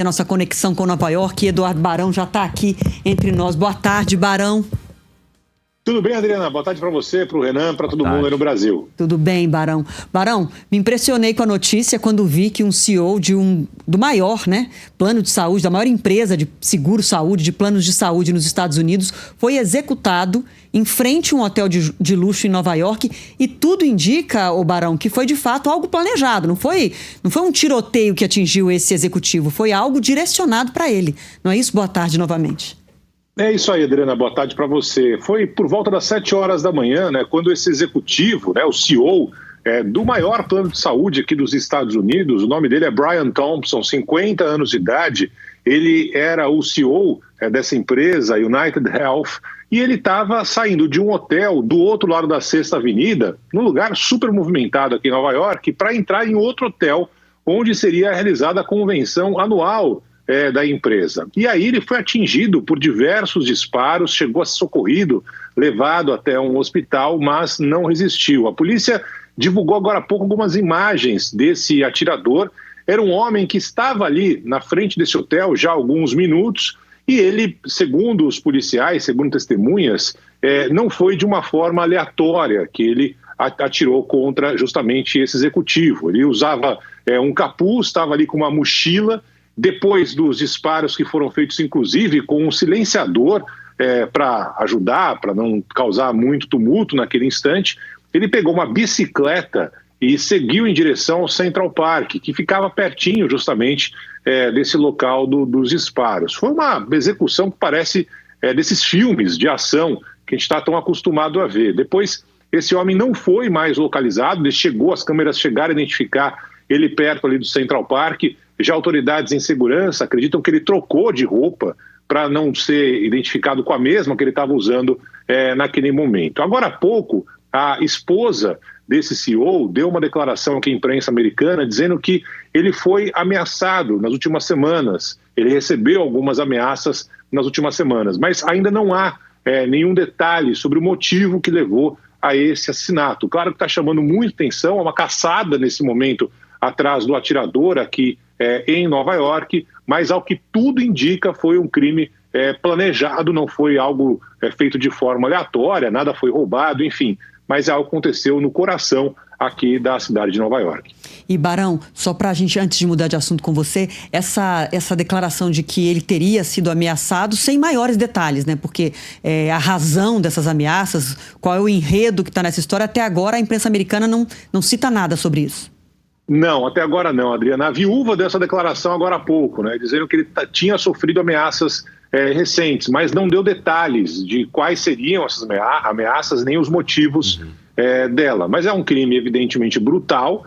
A nossa conexão com Nova York. Eduardo Barão já está aqui entre nós. Boa tarde, Barão. Tudo bem, Adriana? Boa tarde para você, para o Renan, para todo mundo aí no Brasil. Tudo bem, Barão. Barão, me impressionei com a notícia quando vi que um CEO do maior, plano de saúde, da maior empresa de seguro-saúde, de planos de saúde nos Estados Unidos, foi executado em frente a um hotel de luxo em Nova York, e tudo indica, Barão, que foi de fato algo planejado. Não foi um tiroteio que atingiu esse executivo, foi algo direcionado para ele. Não é isso? Boa tarde novamente. É isso aí, Adriana, boa tarde para você. Foi por volta das 7 horas da manhã, quando esse executivo, o CEO do maior plano de saúde aqui dos Estados Unidos, o nome dele é Brian Thompson, 50 anos de idade, ele era o CEO dessa empresa, United Health, e ele estava saindo de um hotel do outro lado da Sexta Avenida, num lugar super movimentado aqui em Nova York, para entrar em outro hotel, onde seria realizada a convenção anual da empresa. E aí ele foi atingido por diversos disparos, chegou a ser socorrido, levado até um hospital, mas não resistiu. A polícia divulgou agora há pouco algumas imagens desse atirador. Era um homem que estava ali na frente desse hotel já há alguns minutos, e ele, segundo os policiais, segundo testemunhas, não foi de uma forma aleatória que ele atirou contra justamente esse executivo. Ele usava um capuz, estava ali com uma mochila. Depois dos disparos que foram feitos, inclusive, com um silenciador para ajudar, para não causar muito tumulto naquele instante, ele pegou uma bicicleta e seguiu em direção ao Central Park, que ficava pertinho justamente desse local dos disparos. Foi uma execução que parece desses filmes de ação que a gente está tão acostumado a ver. Depois, esse homem não foi mais localizado, as câmeras chegaram a identificar ele perto ali do Central Park. Já autoridades em segurança acreditam que ele trocou de roupa para não ser identificado com a mesma que ele estava usando naquele momento. Agora há pouco, a esposa desse CEO deu uma declaração aqui à imprensa americana dizendo que ele foi ameaçado nas últimas semanas. Ele recebeu algumas ameaças nas últimas semanas, mas ainda não há nenhum detalhe sobre o motivo que levou a esse assassinato. Claro que está chamando muita atenção, é uma caçada nesse momento atrás do atirador aqui em Nova York, mas ao que tudo indica foi um crime planejado, não foi algo feito de forma aleatória, nada foi roubado, enfim, mas algo aconteceu no coração aqui da cidade de Nova York. E Barão, só para a gente, antes de mudar de assunto com você, essa declaração de que ele teria sido ameaçado sem maiores detalhes, porque a razão dessas ameaças, qual é o enredo que está nessa história, até agora a imprensa americana não cita nada sobre isso. Não, até agora não, Adriana. A viúva dessa declaração agora há pouco, dizendo que ele tinha sofrido ameaças recentes, mas não deu detalhes de quais seriam essas ameaças, nem os motivos dela. Mas é um crime evidentemente brutal.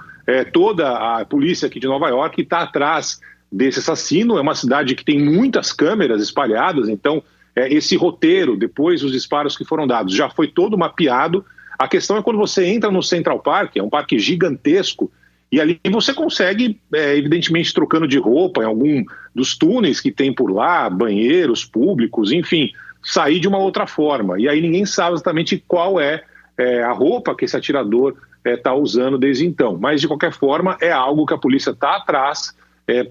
Toda a polícia aqui de Nova York está atrás desse assassino. É uma cidade que tem muitas câmeras espalhadas, então esse roteiro, depois dos disparos que foram dados, já foi todo mapeado. A questão é quando você entra no Central Park, é um parque gigantesco, e ali você consegue, evidentemente, trocando de roupa em algum dos túneis que tem por lá, banheiros públicos, enfim, sair de uma outra forma. E aí ninguém sabe exatamente qual é a roupa que esse atirador está usando desde então. Mas, de qualquer forma, é algo que a polícia está atrás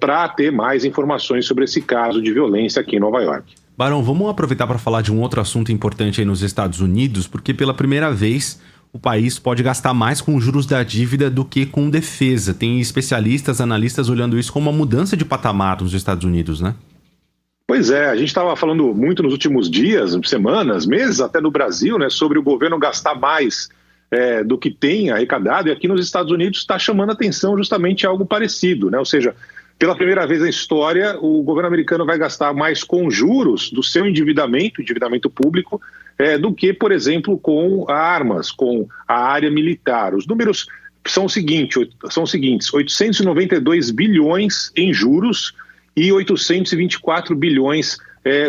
para ter mais informações sobre esse caso de violência aqui em Nova York. Barão, vamos aproveitar para falar de um outro assunto importante aí nos Estados Unidos, porque pela primeira vez o país pode gastar mais com juros da dívida do que com defesa. Tem especialistas, analistas olhando isso como uma mudança de patamar nos Estados Unidos, né? Pois é, a gente estava falando muito nos últimos dias, semanas, meses até no Brasil, sobre o governo gastar mais do que tem arrecadado, e aqui nos Estados Unidos está chamando a atenção justamente algo parecido, Ou seja, pela primeira vez na história, o governo americano vai gastar mais com juros do seu endividamento público, do que, por exemplo, com armas, com a área militar. Os números são os seguintes: 892 bilhões em juros e 824 bilhões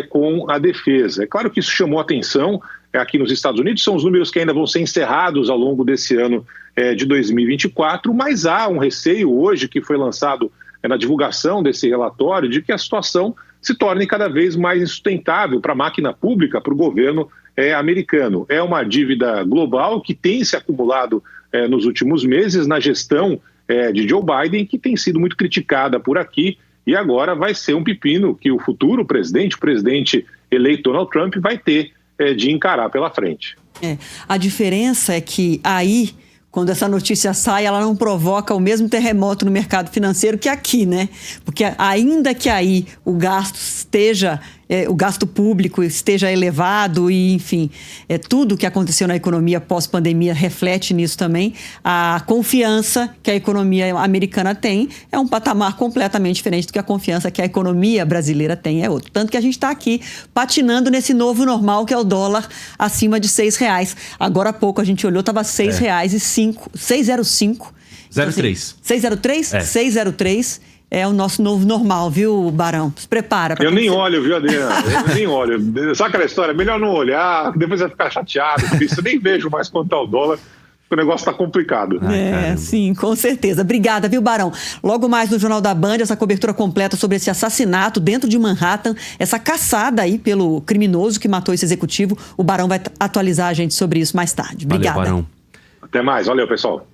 com a defesa. É claro que isso chamou atenção aqui nos Estados Unidos, são os números que ainda vão ser encerrados ao longo desse ano de 2024, mas há um receio hoje que foi lançado na divulgação desse relatório de que a situação se torne cada vez mais insustentável para a máquina pública, para o governo americano. É uma dívida global que tem se acumulado nos últimos meses na gestão de Joe Biden, que tem sido muito criticada por aqui, E agora vai ser um pepino que o futuro presidente, o presidente eleito Donald Trump, vai ter de encarar pela frente. A diferença é que aí, quando essa notícia sai, ela não provoca o mesmo terremoto no mercado financeiro que aqui, né? Porque ainda que aí o gasto público esteja elevado e, enfim, tudo que aconteceu na economia pós-pandemia reflete nisso também, a confiança que a economia americana tem é um patamar completamente diferente do que a confiança que a economia brasileira tem, é outro. Tanto que a gente está aqui patinando nesse novo normal que é o dólar acima de R$6. Agora há pouco a gente olhou, estava R$6,05. 6,05. 0,3. 6,03? 6,03 é o nosso novo normal, viu, Barão? Se prepara. Eu nem olho, viu, Adriana? Eu nem olho. Sabe aquela história? Melhor não olhar, depois vai ficar chateado. Por isso eu nem vejo mais quanto tá o dólar. O negócio está complicado. Sim, com certeza. Obrigada, viu, Barão? Logo mais no Jornal da Band, essa cobertura completa sobre esse assassinato dentro de Manhattan, essa caçada aí pelo criminoso que matou esse executivo. O Barão vai atualizar a gente sobre isso mais tarde. Obrigada. Valeu, Barão. Até mais. Valeu, pessoal.